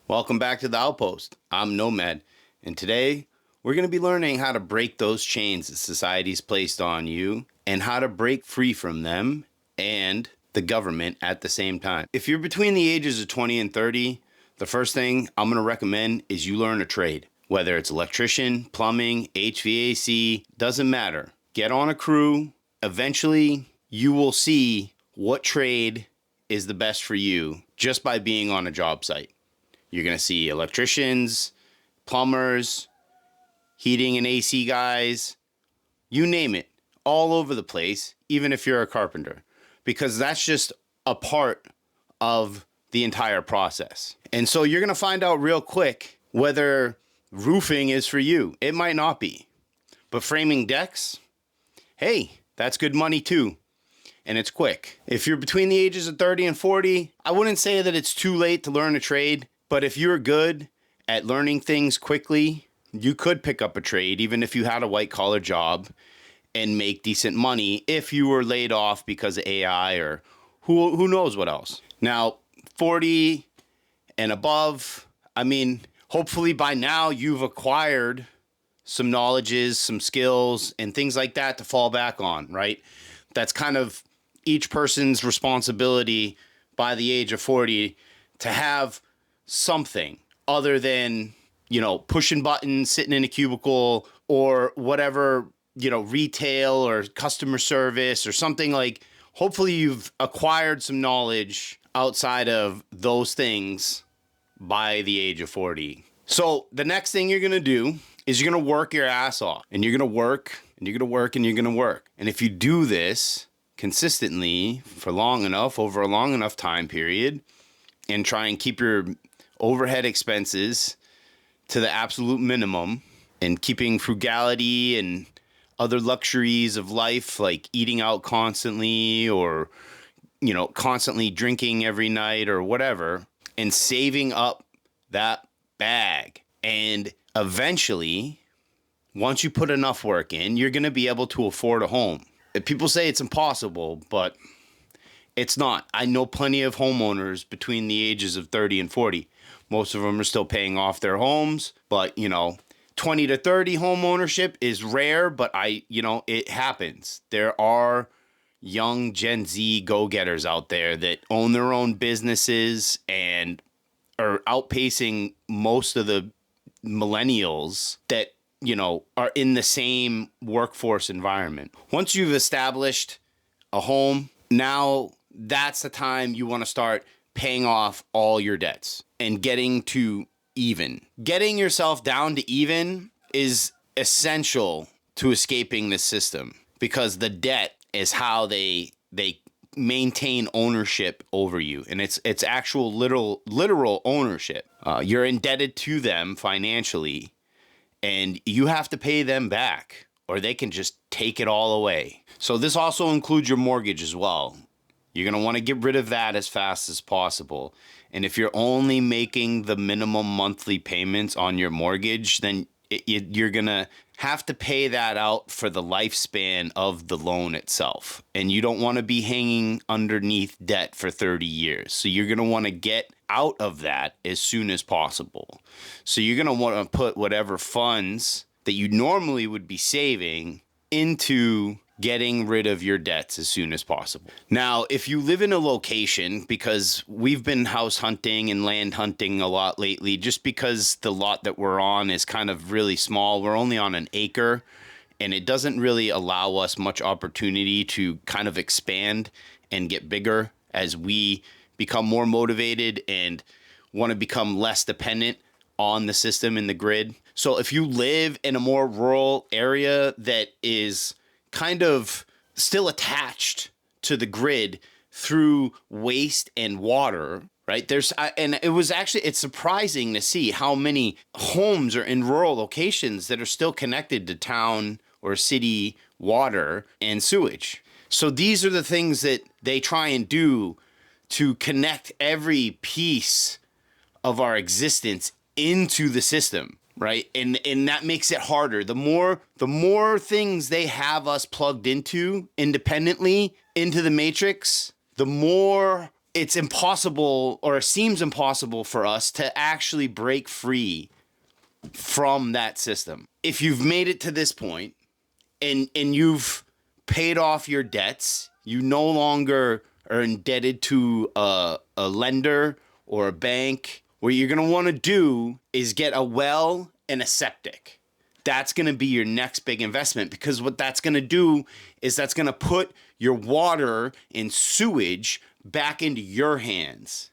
Welcome back to the Outpost. I'm Nomad, and today we're going to be learning how to break those chains that society's placed on you and how to break free from them and the government at the same time. If you're between the ages of 20 and 30, the first thing I'm going to recommend is you learn a trade. Whether it's electrician, plumbing, HVAC, doesn't matter. Get on a crew. Eventually, you will see what trade is the best for you just by being on a job site. You're going to see electricians, plumbers, heating and AC guys, you name it, all over the place, even if you're a carpenter, because that's just a part of the entire process. And so you're going to find out real quick whether roofing is for you. It might not be, but framing decks, hey, that's good money too. And it's quick. If you're between the ages of 30 and 40, I wouldn't say that it's too late to learn a trade. But if you're good at learning things quickly, you could pick up a trade, even if you had a white collar job, and make decent money if you were laid off because of AI or who knows what else. Now, 40 and above, I mean, hopefully by now you've acquired some knowledges, some skills, and things like that to fall back on, right? That's kind of each person's responsibility by the age of 40 to have something other than, pushing buttons, sitting in a cubicle or whatever, retail or customer service or something. Like, hopefully you've acquired some knowledge outside of those things by the age of 40. So the next thing you're going to do is you're going to work your ass off, and you're going to work and you're going to work and you're going to work. And if you do this consistently for long enough, over a long enough time period, and try and keep your overhead expenses to the absolute minimum and keeping frugality and other luxuries of life, like eating out constantly or, constantly drinking every night or whatever, and saving up that bag. And eventually, once you put enough work in, you're going to be able to afford a home. People say it's impossible, but it's not. I know plenty of homeowners between the ages of 30 and 40. Most of them are still paying off their homes, but 20 to 30 home ownership is rare, but it happens. There are young Gen Z go-getters out there that own their own businesses and are outpacing most of the millennials that, are in the same workforce environment. Once you've established a home, now that's the time you want to start paying off all your debts and getting to even. Getting yourself down to even is essential to escaping this system, because the debt is how they maintain ownership over you, and it's actual literal ownership. You're indebted to them financially, and you have to pay them back, or they can just take it all away. So this also includes your mortgage as well. You're going to want to get rid of that as fast as possible. And if you're only making the minimum monthly payments on your mortgage, then you're going to have to pay that out for the lifespan of the loan itself. And you don't want to be hanging underneath debt for 30 years. So you're going to want to get out of that as soon as possible. So you're going to want to put whatever funds that you normally would be saving into getting rid of your debts as soon as possible. Now, if you live in a location, because we've been house hunting and land hunting a lot lately, just because the lot that we're on is kind of really small. We're only on an acre, and it doesn't really allow us much opportunity to kind of expand and get bigger as we become more motivated and want to become less dependent on the system and the grid. So if you live in a more rural area that is kind of still attached to the grid through waste and water, right? It's surprising to see how many homes are in rural locations that are still connected to town or city water and sewage. So these are the things that they try and do to connect every piece of our existence into the system. Right. And that makes it harder. The more things they have us plugged into independently into the matrix, the more it's impossible, or it seems impossible for us to actually break free from that system. If you've made it to this point and you've paid off your debts, you no longer are indebted to a lender or a bank. What you're going to want to do is get a well and a septic. That's going to be your next big investment, because what that's going to do is that's going to put your water and sewage back into your hands,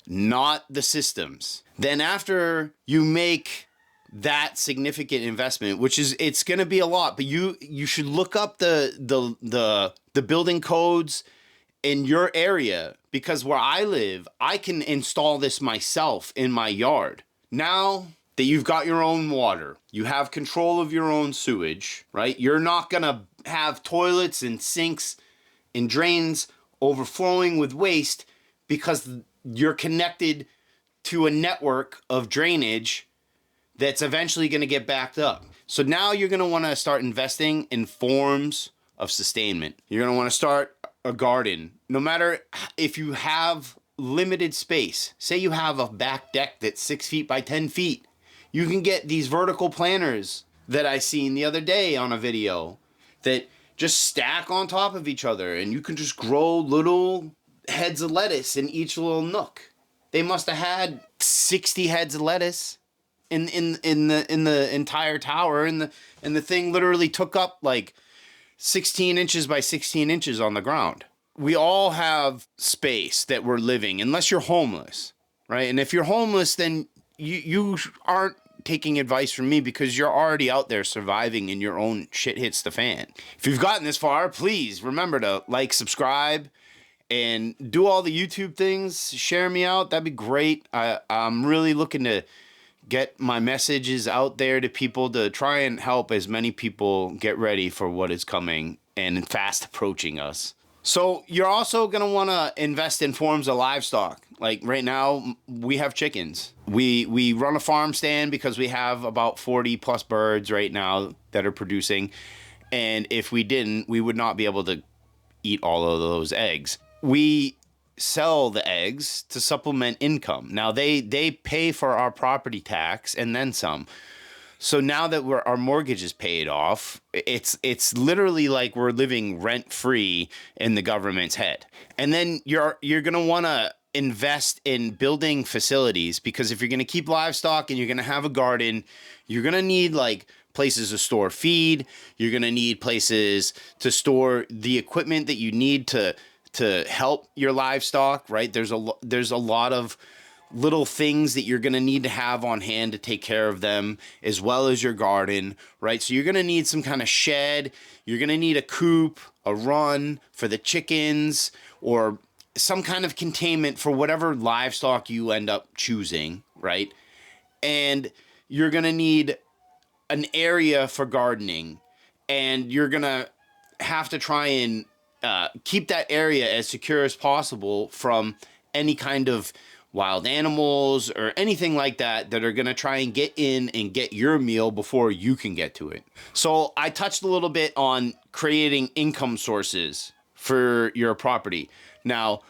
not the systems. Then after you make that significant investment, which is, it's going to be a lot, but you should look up the building codes in your area, because where I live, I can install this myself in my yard. Now that you've got your own water, you have control of your own sewage, right? You're not going to have toilets and sinks and drains overflowing with waste, because you're connected to a network of drainage that's eventually going to get backed up. So now you're going to want to start investing in forms of sustainment. You're going to want to start a garden. No matter if you have limited space, say you have a back deck that's 6 feet by 10 feet, you can get these vertical planters that I seen the other day on a video that just stack on top of each other, and you can just grow little heads of lettuce in each little nook. They must have had 60 heads of lettuce in the entire tower, and the thing literally took up like 16 inches by 16 inches on the ground. We all have space that we're living, unless you're homeless, right? And if you're homeless, then you aren't taking advice from me, because you're already out there surviving and your own shit hits the fan. If you've gotten this far, please remember to like, subscribe, and do all the YouTube things. Share me out. That'd be great. I'm really looking to get my messages out there to people, to try and help as many people get ready for what is coming and fast approaching us. So you're also going to want to invest in forms of livestock. Like right now, we have chickens. We run a farm stand because we have about 40 plus birds right now that are producing. And if we didn't, we would not be able to eat all of those eggs. We sell the eggs to supplement income. Now they pay for our property tax and then some. So now that our mortgage is paid off, it's literally like we're living rent free in the government's head. And then you're going to want to invest in building facilities, because if you're going to keep livestock and you're going to have a garden, you're going to need like places to store feed. You're going to need places to store the equipment that you need to help your livestock, right? There's a lot of little things that you're going to need to have on hand to take care of them, as well as your garden, right? So you're going to need some kind of shed. You're going to need a coop, a run for the chickens, or some kind of containment for whatever livestock you end up choosing, right? And you're going to need an area for gardening, and you're going to have to try and keep that area as secure as possible from any kind of wild animals or anything like that are going to try and get in and get your meal before you can get to it. So I touched a little bit on creating income sources for your property. Now,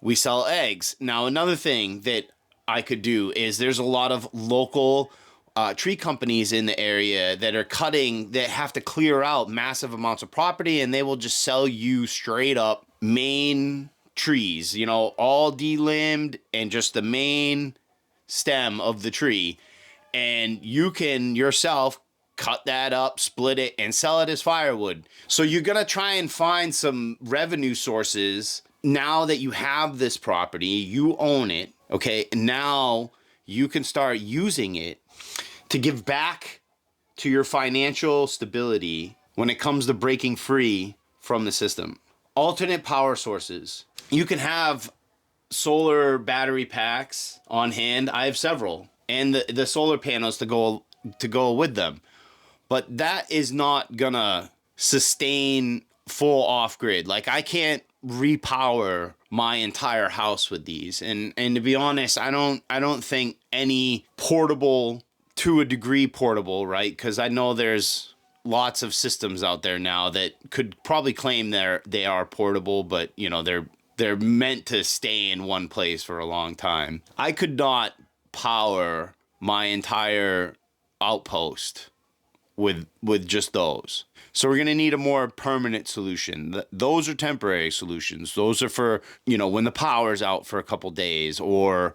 we sell eggs. Now, another thing that I could do is there's a lot of local tree companies in the area that have to clear out massive amounts of property, and they will just sell you straight up main trees, all delimbed and just the main stem of the tree. And you can yourself cut that up, split it, and sell it as firewood. So you're going to try and find some revenue sources now that you have this property, you own it, okay? Now you can start using it to give back to your financial stability when it comes to breaking free from the system. Alternate power sources. You can have solar battery packs on hand. I have several, and the solar panels to go with them. But that is not gonna sustain full off grid. Like, I can't repower my entire house with these. And to be honest, I don't think any portable, to a degree portable, right? Because I know there's lots of systems out there now that could probably claim they are portable, but they're They're meant to stay in one place for a long time. I could not power my entire outpost with just those. So we're going to need a more permanent solution. Those are temporary solutions. Those are for, when the power's out for a couple days, or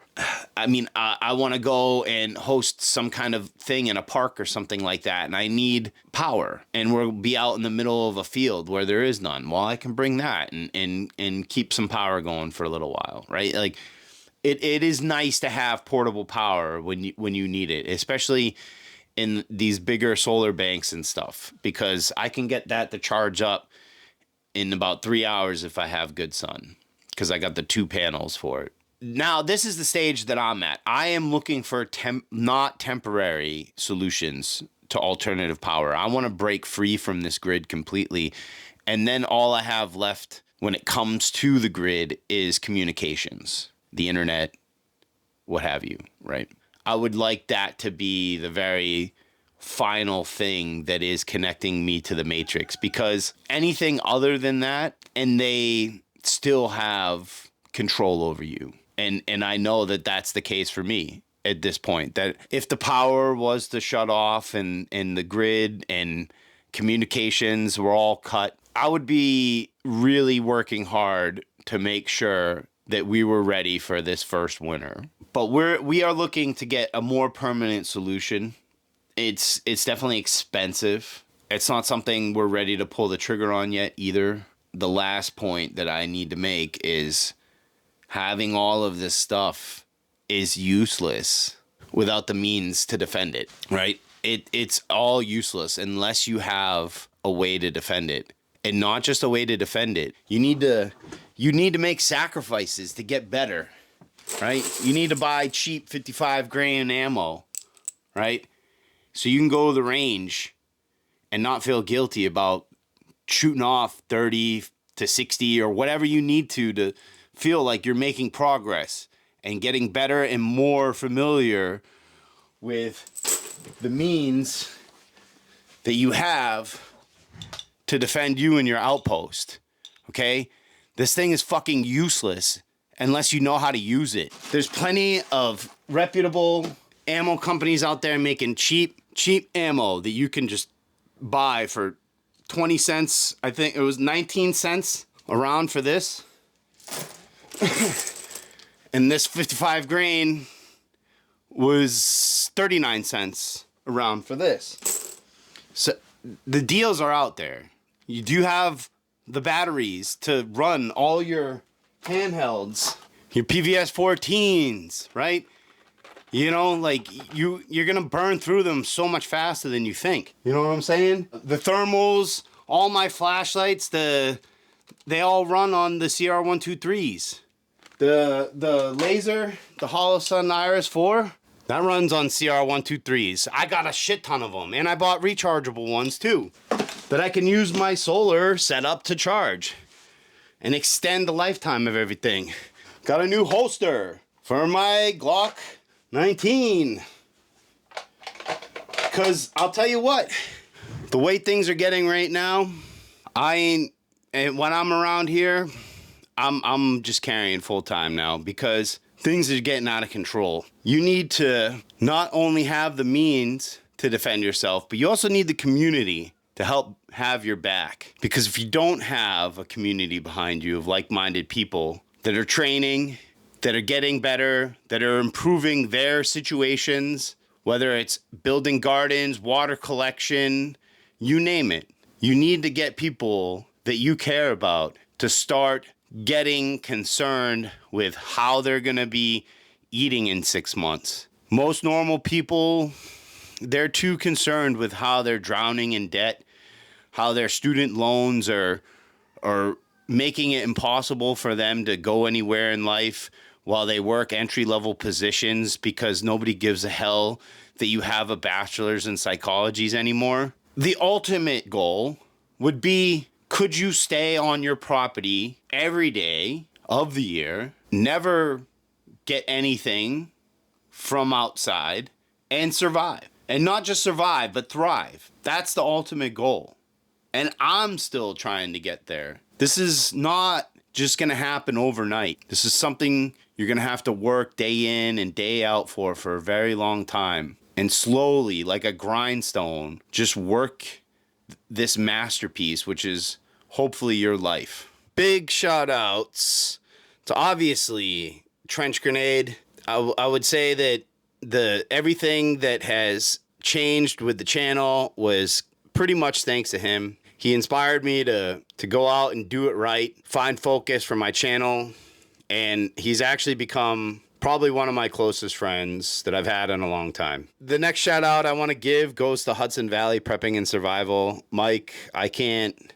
I want to go and host some kind of thing in a park or something like that, and I need power, and we'll be out in the middle of a field where there is none. Well, I can bring that and keep some power going for a little while, right? Like it is nice to have portable power when you need it, especially in these bigger solar banks and stuff, because I can get that to charge up in about 3 hours if I have good sun, because I got the 2 panels for it. Now, this is the stage that I'm at. I am looking for not temporary solutions to alternative power. I want to break free from this grid completely. And then all I have left when it comes to the grid is communications, the internet, what have you, right? I would like that to be the very final thing that is connecting me to the matrix, because anything other than that, and they still have control over you. And I know that that's the case for me at this point, that if the power was to shut off and the grid and communications were all cut, I would be really working hard to make sure that we were ready for this first winter. But we are looking to get a more permanent solution. It's definitely expensive. It's not something we're ready to pull the trigger on yet either. The last point that I need to make is having all of this stuff is useless without the means to defend it, right? It's all useless unless you have a way to defend it. And not just a way to defend it. You need to make sacrifices to get better. Right? You need to buy cheap 55 grain ammo, right? So you can go to the range and not feel guilty about shooting off 30 to 60 or whatever you need to feel like you're making progress and getting better and more familiar with the means that you have to defend you and your outpost, okay? This thing is fucking useless unless you know how to use it. There's plenty of reputable ammo companies out there making cheap ammo that you can just buy for 20 cents. I think it was 19 cents around for this. And this 55 grain was 39 cents around for this. So the deals are out there. You do have the batteries to run all your handhelds, your PVS 14s, right? You're gonna burn through them so much faster than you think. You know what I'm saying? The thermals, all my flashlights, they all run on the CR123s. The laser, the Holosun Iris 4, that runs on CR123s. I got a shit ton of them, and I bought rechargeable ones too, that I can use my solar setup to charge and extend the lifetime of everything. Got a new holster for my Glock 19. Because I'll tell you what, the way things are getting right now, when I'm around here, I'm just carrying full time now because things are getting out of control. You need to not only have the means to defend yourself, but you also need the community to help have your back. Because if you don't have a community behind you of like-minded people that are training, that are getting better, that are improving their situations, whether it's building gardens, water collection, you name it, you need to get people that you care about to start getting concerned with how they're going to be eating in 6 months. Most normal people, they're too concerned with how they're drowning in debt, how their student loans are making it impossible for them to go anywhere in life while they work entry-level positions because nobody gives a hell that you have a bachelor's in psychology anymore. The ultimate goal would be, could you stay on your property every day of the year, never get anything from outside, and survive? And not just survive, but thrive. That's the ultimate goal. And I'm still trying to get there. This is not just going to happen overnight. This is something you're going to have to work day in and day out for a very long time. And slowly, like a grindstone, just work this masterpiece, which is hopefully your life. Big shout outs to obviously Trench Grenade. I would say that everything that has changed with the channel was pretty much thanks to him. He inspired me to go out and do it right, find focus for my channel, and he's actually become probably one of my closest friends that I've had in a long time. The next shout out I want to give goes to Hudson Valley Prepping and Survival. Mike, I can't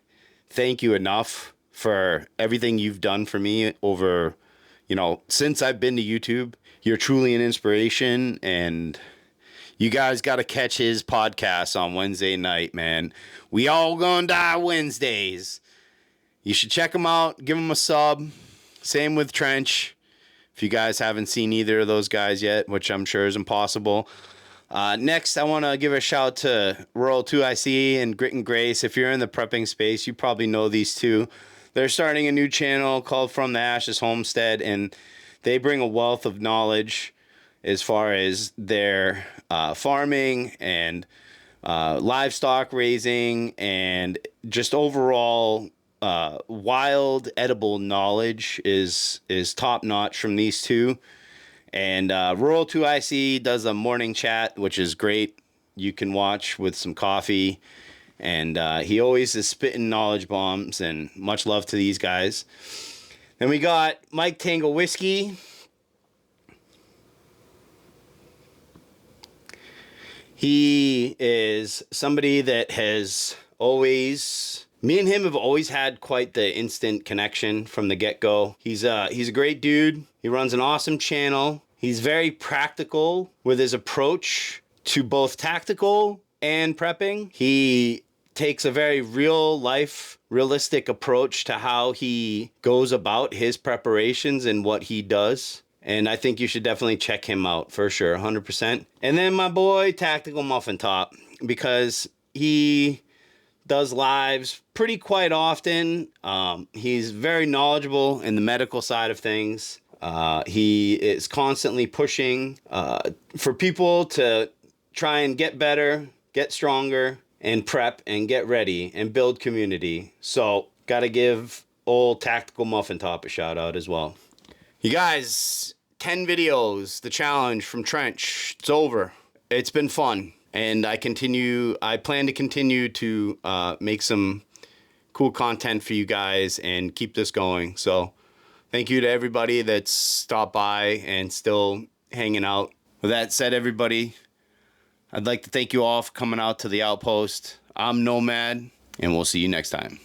thank you enough for everything you've done for me over, since I've been to YouTube. You're truly an inspiration, and you guys got to catch his podcast on Wednesday night, man. We all gonna die Wednesdays. You should check him out. Give him a sub. Same with Trench. If you guys haven't seen either of those guys yet, which I'm sure is impossible. Next, I want to give a shout to Rural 2IC and Grit and Grace. If you're in the prepping space, you probably know these two. They're starting a new channel called From the Ashes Homestead, and they bring a wealth of knowledge as far as their farming and livestock raising and just overall wild edible knowledge is top notch from these two. And Rural 2IC does a morning chat, which is great. You can watch with some coffee, and he always is spitting knowledge bombs, and much love to these guys. Then we got Mike Tango Whiskey. He is somebody that has always, me and him have always had quite the instant connection from the get-go. He's a great dude. He runs an awesome channel. He's very practical with his approach to both tactical and prepping. He takes a very realistic approach to how he goes about his preparations and what he does. And I think you should definitely check him out for sure, 100%. And then my boy, Tactical Muffin Top, because he does lives pretty quite often. He's very knowledgeable in the medical side of things. He is constantly pushing for people to try and get better, get stronger, and prep and get ready and build community. So gotta give old Tactical Muffin Top a shout out as well. You guys, 10 videos, the challenge from Trench, it's over. It's been fun. And I plan to continue to make some cool content for you guys and keep this going. So thank you to everybody that's stopped by and still hanging out. With that said, everybody, I'd like to thank you all for coming out to the Outpost. I'm Nomad, and we'll see you next time.